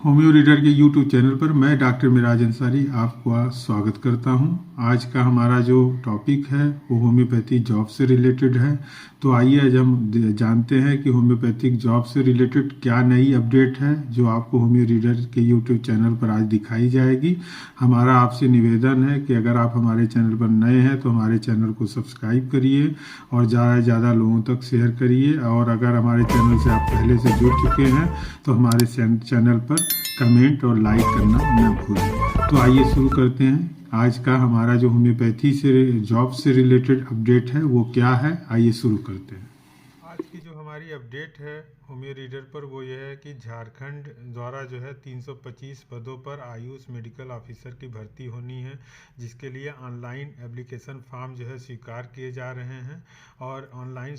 Homeo reader के YouTube channel पर मैं डॉक्टर मिराज अंसारी आपका स्वागत करता हूं। आज का हमारा जो टॉपिक है वो होम्योपैथी जॉब से रिलेटेड है। तो आइए आज हम जानते हैं कि होम्योपैथिक जॉब से रिलेटेड क्या नई अपडेट है जो आपको होम्यो रीडर के यूट्यूब चैनल पर आज दिखाई जाएगी। हमारा आपसे निवेदन है कि अगर आप हमारे चैनल पर नए हैं तो हमारे चैनल को सब्सक्राइब करिए और ज़्यादा से ज़्यादा लोगों तक शेयर करिए। और अगर हमारे चैनल से आप पहले से जुड़ चुके हैं तो हमारे चैनल पर कमेंट और लाइक करना न भूलें। तो आइए शुरू करते हैं। आज का हमारा जो होम्योपैथी से जॉब से रिलेटेड अपडेट है वो क्या है, आइए शुरू करते हैं। आज की जो हमारी अपडेट है होम्यो रीडर पर वो ये है कि झारखंड द्वारा जो है 325 पदों पर आयुष मेडिकल ऑफिसर की भर्ती होनी है, जिसके लिए ऑनलाइन एप्लीकेशन फॉर्म जो है स्वीकार किए जा रहे हैं। और ऑनलाइन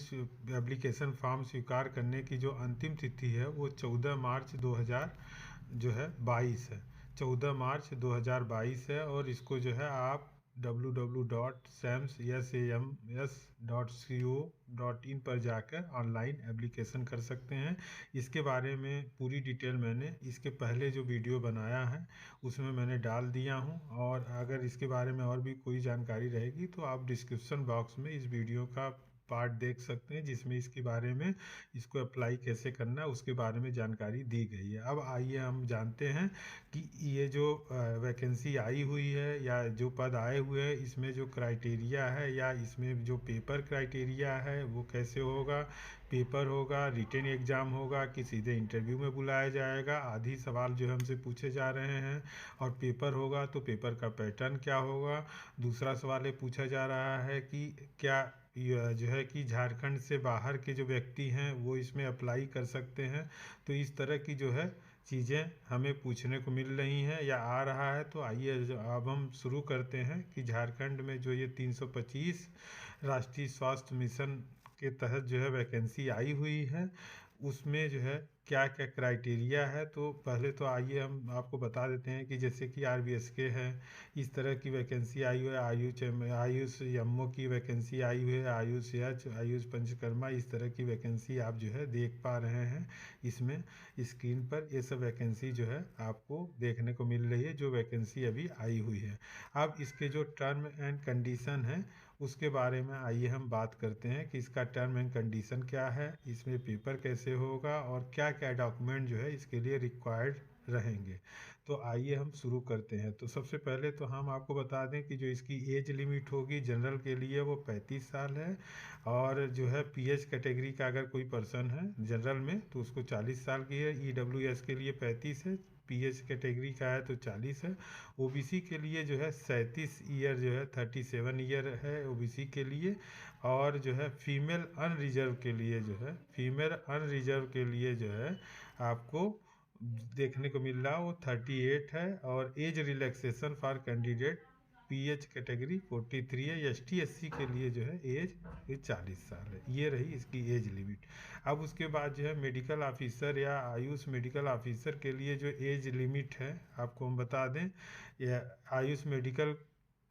एप्लीकेशन फॉर्म स्वीकार करने की जो अंतिम तिथि है वो 14 मार्च 2022 है। 14 मार्च 2022 है। और इसको जो है आप www.sams.co.in पर जाकर ऑनलाइन एप्लीकेशन कर सकते हैं। इसके बारे में पूरी डिटेल मैंने इसके पहले जो वीडियो बनाया है उसमें मैंने डाल दिया हूं। और अगर इसके बारे में और भी कोई जानकारी रहेगी तो आप डिस्क्रिप्शन बॉक्स में इस वीडियो का पार्ट देख सकते हैं, जिसमें इसके बारे में इसको अप्लाई कैसे करना है उसके बारे में जानकारी दी गई है। अब आइए हम जानते हैं कि ये जो वैकेंसी आई हुई है या जो पद आए हुए हैं इसमें जो क्राइटेरिया है या इसमें जो पेपर क्राइटेरिया है वो कैसे होगा। पेपर होगा, रिटन एग्ज़ाम होगा कि सीधे इंटरव्यू में बुलाया जाएगा, आदि सवाल जो हमसे पूछे जा रहे हैं। और पेपर होगा तो पेपर का पैटर्न क्या होगा। दूसरा सवाल ये पूछा जा रहा है कि क्या जो है कि झारखंड से बाहर के जो व्यक्ति हैं वो इसमें अप्लाई कर सकते हैं। तो इस तरह की जो है चीज़ें हमें पूछने को मिल रही हैं या आ रहा है। तो आइए अब हम शुरू करते हैं कि झारखंड में जो ये 325 राष्ट्रीय स्वास्थ्य मिशन के तहत जो है वैकेंसी आई हुई है उसमें जो है क्या क्या क्राइटेरिया है। तो पहले तो आइए हम आपको बता देते हैं कि जैसे कि RBSK है, इस तरह की वैकेंसी आई हुई है। आयुष एमओ की वैकेंसी आई हुई है, आयुष एच, आयुष पंचकर्मा, इस तरह की वैकेंसी आप जो है देख पा रहे हैं इसमें स्क्रीन पर। ये सब वैकेंसी जो है आपको देखने को मिल रही है जो वैकेंसी अभी आई हुई है। अब इसके जो टर्म एंड कंडीशन है उसके बारे में आइए हम बात करते हैं कि इसका टर्म एंड कंडीशन क्या है, इसमें पेपर कैसे होगा और क्या क्या डॉक्यूमेंट जो है इसके लिए रिक्वायर्ड रहेंगे। तो आइए हम शुरू करते हैं। तो सबसे पहले तो हम आपको बता दें कि जो इसकी एज लिमिट होगी जनरल के लिए वो 35 साल है। और जो है PH कैटेगरी का अगर कोई पर्सन है जनरल में तो उसको 40 साल की है। EWS के लिए 35 है, PH कैटेगरी का है तो 40 है। OBC के लिए जो है 37 ईयर जो है 37 ईयर है OBC के लिए। और जो है फीमेल अनरिजर्व के लिए जो है आपको देखने को मिल रहा है वो 38 है। और age relaxation for candidate PH category 43 है। ST SC के लिए जो है एज 40 साल है। ये रही इसकी एज लिमिट। अब उसके बाद जो है मेडिकल ऑफिसर या आयुष मेडिकल ऑफिसर के लिए जो एज लिमिट है आपको हम बता दें। यह आयुष मेडिकल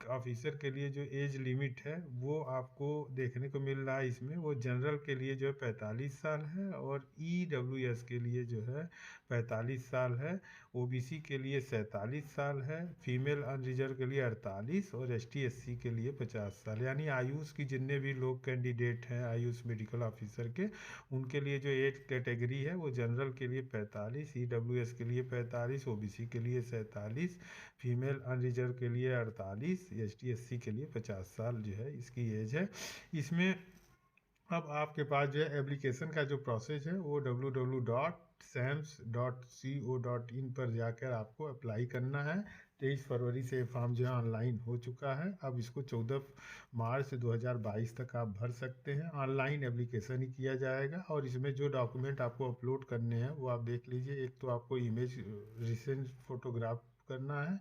ऑफिसर के लिए जो एज लिमिट है वो आपको देखने को मिल रहा है इसमें। वो जनरल के लिए जो है 45 साल है और EWS के लिए जो है 45 साल है। OBC के लिए 47 साल है, फीमेल अनरिजर्व के लिए 48 और ST SC के लिए 50 साल। यानी आयुष की जितने भी लोग कैंडिडेट हैं आयुष मेडिकल ऑफिसर के उनके लिए जो एज कैटेगरी है वो जनरल के लिए 45, EWS के लिए 45, OBC के लिए 47, फीमेल अनरिजर्व के लिए 48, ST SC के लिए 50 साल जो है इसकी एज है इसमें। अब आपके पास जो है एप्लीकेशन का जो प्रोसेस है वो www.sams.co.in पर जाकर आपको अप्लाई करना है। 23 फरवरी से फॉर्म जो है ऑनलाइन हो चुका है। अब इसको 14 मार्च 2022 तक आप भर सकते हैं। ऑनलाइन एप्लीकेशन ही किया जाएगा और इसमें जो डॉक्यूमेंट आपको अपलोड करने हैं वो आप देख लीजिए। एक तो आपको इमेज रिसेंट फोटोग्राफ करना है,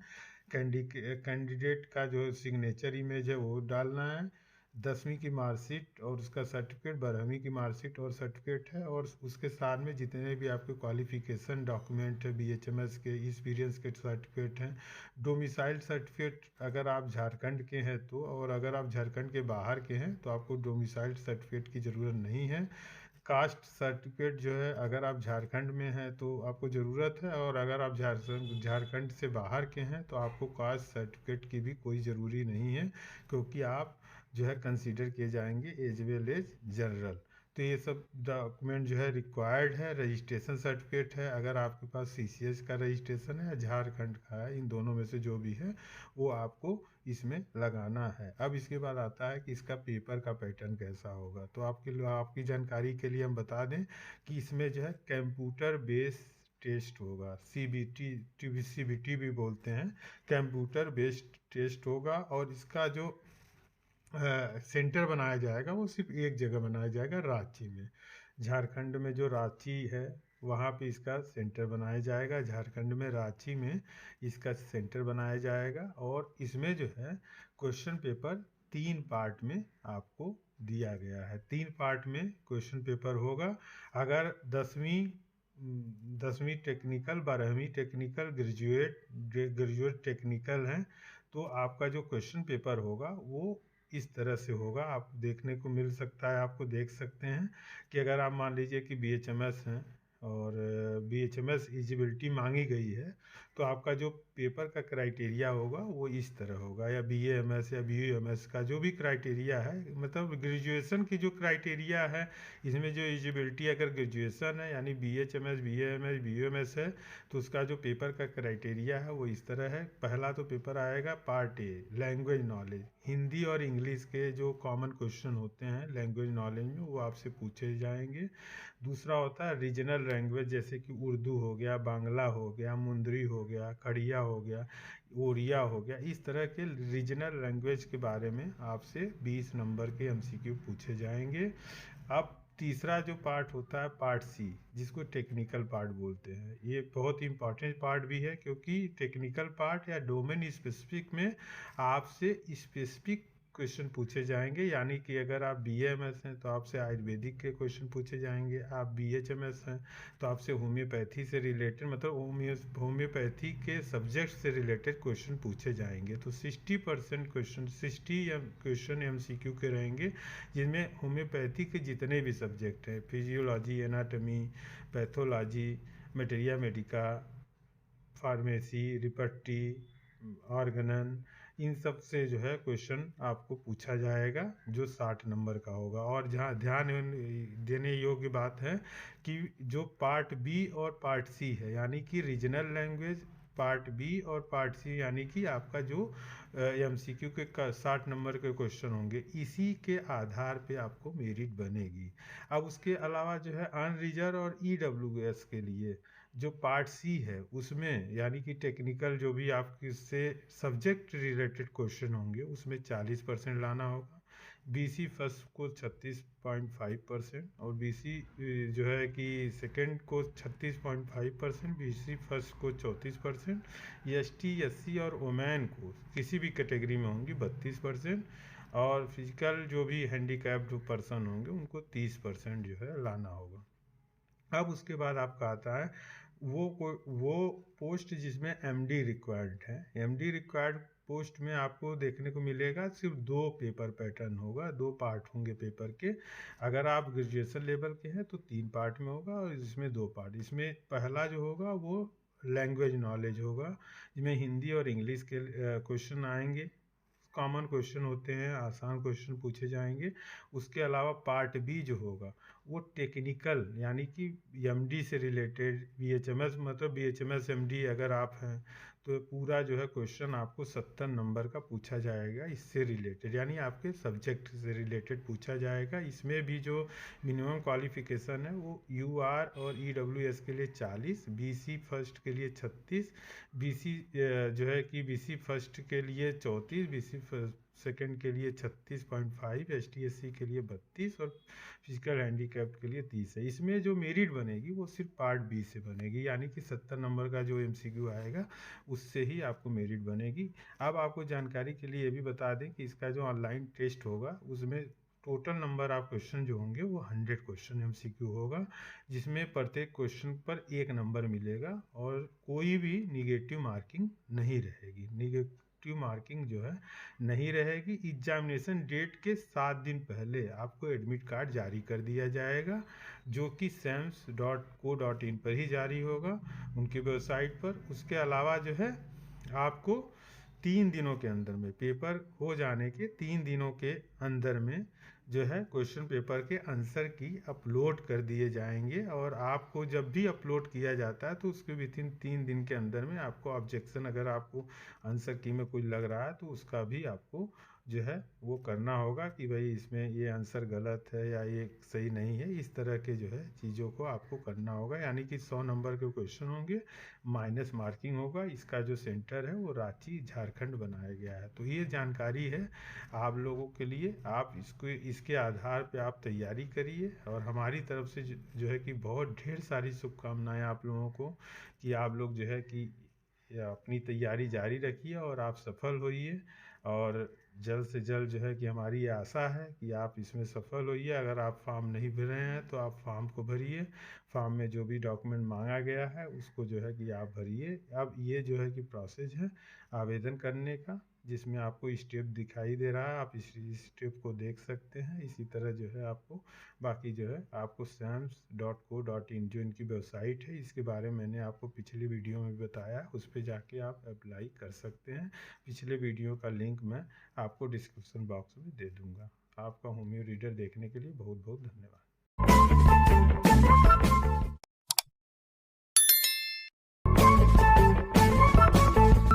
कैंडिडेट का जो सिग्नेचर इमेज है वो डालना है, 10वीं की मार्कशीट और उसका सर्टिफिकेट, 12वीं की मार्कशीट और सर्टिफिकेट है। और उसके साथ में जितने भी आपके क्वालिफिकेशन डॉक्यूमेंट है, BHMS के एक्सपीरियंस के सर्टिफिकेट हैं, डोमिसाइल सर्टिफिकेट अगर आप झारखंड के हैं तो, और अगर आप झारखंड के बाहर के हैं तो आपको डोमिसाइल सर्टिफिकेट की ज़रूरत नहीं है। कास्ट सर्टिफिकेट जो है अगर आप झारखंड में हैं तो आपको ज़रूरत है, और अगर आप झारखंड से बाहर के हैं तो आपको कास्ट सर्टिफिकेट की भी कोई ज़रूरी नहीं है, क्योंकि आप जो है कंसीडर किए जाएंगे एज वेल एज जनरल। तो ये सब डॉक्यूमेंट जो है रिक्वायर्ड है। रजिस्ट्रेशन सर्टिफिकेट है, अगर आपके पास सीसीएस का रजिस्ट्रेशन है या झारखंड का है, इन दोनों में से जो भी है वो आपको इसमें लगाना है। अब इसके बाद आता है कि इसका पेपर का पैटर्न कैसा होगा। तो आपकी जानकारी के लिए हम बता दें कि इसमें जो है कंप्यूटर बेस्ड टेस्ट होगा, सीबीटी भी बोलते हैं, कंप्यूटर बेस्ड टेस्ट होगा। और इसका जो सेंटर बनाया जाएगा वो सिर्फ एक जगह बनाया जाएगा, रांची में। झारखंड में जो रांची है वहाँ पे इसका सेंटर बनाया जाएगा, झारखंड में रांची में इसका सेंटर बनाया जाएगा। और इसमें जो है क्वेश्चन पेपर 3 पार्ट में आपको दिया गया है। 3 पार्ट में क्वेश्चन पेपर होगा। अगर 10वीं टेक्निकल, 12वीं टेक्निकल, ग्रेजुएट टेक्निकल हैं तो आपका जो क्वेश्चन पेपर होगा वो इस तरह से होगा। आप देखने को मिल सकता है, आपको देख सकते हैं कि अगर आप मान लीजिए कि बीएचएमएस हैं और बीएचएमएस एलिजिबिलिटी मांगी गई है, तो आपका जो पेपर का क्राइटेरिया होगा वो इस तरह होगा, या बीएएमएस या बीयूएमएस का जो भी क्राइटेरिया है, मतलब ग्रेजुएशन की जो क्राइटेरिया है, इसमें जो एलिजिबिलिटी अगर ग्रेजुएशन है यानी बीएचएमएस, बीएएमएस, बीयूएमएस है, तो उसका जो पेपर का क्राइटेरिया है वो इस तरह है। पहला तो पेपर आएगा part A, language knowledge, Hindi और इंग्लिश के जो कॉमन क्वेश्चन होते हैं लैंग्वेज नॉलेज में वो आपसे पूछे जाएंगे। दूसरा होता है रीजनल लैंग्वेज, जैसे कि उर्दू हो गया, बांग्ला हो गया, मुंदरी हो गया, खड़िया हो गया, ओड़िया हो गया। इस तरह के रीजनल लैंग्वेज के बारे में आपसे 20 नंबर के एमसीक्यू पूछे जाएंगे। अब तीसरा जो पार्ट होता है पार्ट सी, जिसको टेक्निकल पार्ट बोलते हैं, ये बहुत इंपॉर्टेंट पार्ट भी है, क्योंकि टेक्निकल पार्ट या डोमेन स्पेसिफिक में आपसे स्पेसिफिक क्वेश्चन पूछे जाएंगे। यानी कि अगर आप बीएएमएस हैं तो आपसे आयुर्वेदिक के क्वेश्चन पूछे जाएंगे, आप बीएचएमएस हैं तो आपसे होम्योपैथी से रिलेटेड, मतलब होम्योपैथी के सब्जेक्ट से रिलेटेड क्वेश्चन पूछे जाएंगे। तो 60% क्वेश्चन, 60 क्वेश्चन एमसीक्यू के रहेंगे, जिनमें होम्योपैथी के जितने भी सब्जेक्ट हैं, physiology, anatomy, pathology, materia medica, pharmacy, repertory, organon, इन सब से जो है क्वेश्चन आपको पूछा जाएगा, जो 60 नंबर का होगा। और जहाँ ध्यान देने योग्य बात है कि जो पार्ट बी और पार्ट सी है, यानी कि रीजनल लैंग्वेज पार्ट बी और पार्ट सी, यानी कि आपका जो एमसीक्यू के 60 नंबर के क्वेश्चन होंगे, इसी के आधार पे आपको मेरिट बनेगी। अब उसके अलावा जो है अनरिजर्व और ईडब्ल्यूएस के लिए जो पार्ट सी है उसमें, यानी कि टेक्निकल जो भी आपके से सब्जेक्ट रिलेटेड क्वेश्चन होंगे उसमें 40% लाना होगा। बीसी फर्स्ट को 36.5% और बीसी जो है कि सेकंड को 36.5%, बीसी फर्स्ट को 34%, एसटी, एससी और ओमैन को किसी भी कैटेगरी में होंगी 32%, और फिजिकल जो भी हैंडीकैप्ड पर्सन होंगे उनको 30% जो है लाना होगा। अब उसके बाद आपका आता है वो पोस्ट जिसमें एमडी रिक्वायर्ड है। एमडी रिक्वायर्ड पोस्ट में आपको देखने को मिलेगा सिर्फ 2 पेपर पैटर्न होगा, 2 पार्ट होंगे पेपर के। अगर आप ग्रेजुएशन लेवल के हैं तो 3 पार्ट में होगा, और इसमें 2 पार्ट। इसमें पहला जो होगा वो लैंग्वेज नॉलेज होगा, जिसमें हिंदी और इंग्लिश के क्वेश्चन आएंगे, कॉमन क्वेश्चन होते हैं, आसान क्वेश्चन पूछे जाएंगे। उसके अलावा पार्ट बी जो होगा वो टेक्निकल, यानी कि एमडी से रिलेटेड, बीएचएमएस, मतलब बीएचएमएस एमडी अगर आप हैं तो पूरा जो है क्वेश्चन आपको 70 नंबर का पूछा जाएगा, इससे रिलेटेड, यानी आपके सब्जेक्ट से रिलेटेड पूछा जाएगा। इसमें भी जो मिनिमम क्वालिफिकेशन है वो यूआर और ईडब्ल्यूएस के लिए 40, बीसी फर्स्ट के लिए 36, बीसी जो है कि बीसी फर्स्ट के लिए 34, बीसी सेकंड के लिए 36.5, एसटीएससी के लिए 32 और फिजिकल हैंडीकैप्ड के लिए 30 है। इसमें जो मेरिट बनेगी वो सिर्फ पार्ट बी से बनेगी, यानी कि 70 नंबर का जो एमसीक्यू आएगा उससे ही आपको मेरिट बनेगी। अब आपको जानकारी के लिए ये भी बता दें कि इसका जो ऑनलाइन टेस्ट होगा उसमें टोटल नंबर ऑफ क्वेश्चन जो होंगे वो 100 क्वेश्चन एमसीक्यू होगा, जिसमें प्रत्येक क्वेश्चन पर 1 नंबर मिलेगा और कोई भी निगेटिव मार्किंग नहीं रहेगी। निगेटिव नेगेटिव मार्किंग जो है नहीं रहेगी। एग्जामिनेशन डेट के 7 दिन पहले आपको एडमिट कार्ड जारी कर दिया जाएगा, जो कि SAMS.co.in पर ही जारी होगा, उनकी वेबसाइट पर। उसके अलावा जो है आपको 3 दिनों के अंदर में, पेपर हो जाने के 3 दिनों के अंदर में जो है क्वेश्चन पेपर के आंसर की अपलोड कर दिए जाएंगे। और आपको जब भी अपलोड किया जाता है तो उसके विथिन 3 दिन के अंदर में आपको ऑब्जेक्शन, अगर आपको आंसर की में कोई लग रहा है तो उसका भी आपको जो है वो करना होगा कि भाई इसमें ये आंसर गलत है या ये सही नहीं है। इस तरह के जो है चीज़ों को आपको करना होगा। यानी कि 100 नंबर के क्वेश्चन होंगे, माइनस मार्किंग होगा। इसका जो सेंटर है वो रांची झारखंड बनाया गया है। तो ये जानकारी है आप लोगों के लिए। आप इसको इसके आधार पे आप तैयारी करिए, और हमारी तरफ से जो है कि बहुत ढेर सारी शुभकामनाएं आप लोगों को, कि आप लोग जो है कि अपनी तैयारी जारी रखिए और आप सफल होइए। और जल्द से जल्द जो है कि हमारी ये आशा है कि आप इसमें सफल होइए। अगर आप फॉर्म नहीं भर रहे हैं तो आप फॉर्म को भरिए। फॉर्म में जो भी डॉक्यूमेंट मांगा गया है उसको जो है कि आप भरिए। अब ये जो है कि प्रोसेस है आवेदन करने का, जिसमें आपको स्टेप दिखाई दे रहा है, आप इस स्टेप को देख सकते हैं। इसी तरह जो है आपको बाकी जो है आपको SAMS.co.in जो इनकी वेबसाइट है, इसके बारे में मैंने आपको पिछली वीडियो में बताया, उस पर जाके आप अप्लाई कर सकते हैं। पिछले वीडियो का लिंक मैं आपको डिस्क्रिप्शन बॉक्स में दे दूँगा। आपका होमियो रीडर देखने के लिए बहुत बहुत धन्यवाद।